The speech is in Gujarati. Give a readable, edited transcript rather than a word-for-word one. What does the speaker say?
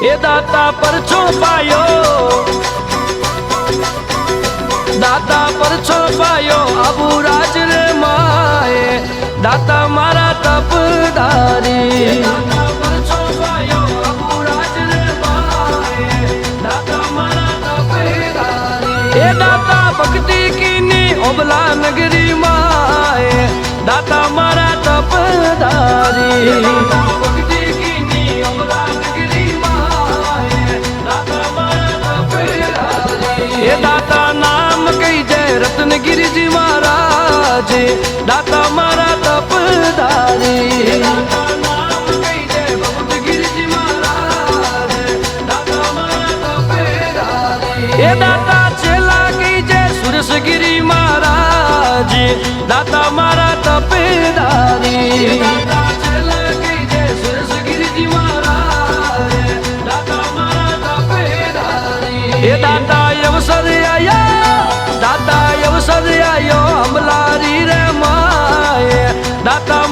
એ દાતા પરછો પાયો, દાતા પરછો પાયો આબુ રાજ રે માએ, દાતા મારા તપદારી, દાતા પરછો પાયો આબુ રાજ રે માએ, દાતા મારા તપદારી, એ દાતા ભક્તિ કીની ઓબલા નગરી માએ, દાતા મારા તપદારી, ભક્તિ કીની ઓબલા નગરી માએ, દાતા મારા તપદારી, એ દાતા નામ કઈ જય રત્નગીરીજી મહારાજ, દાતા મારા તપદારી, દાતા નામ કઈ જય ભગવતગીરીજી મહારાજ, દાતા મારા તપદારી, એ દાતા છેલા કઈ જય સુરેશગીરી મહારાજ, દાતા મારા તપદારી, દાતા છેલા કઈ જય સુરેશગીરીજી મહારાજ, દાતા મારા તપદારી, એ દાતા અવસર આયા, દાતા અવસર આયો અમલારી રે માએ, દાતા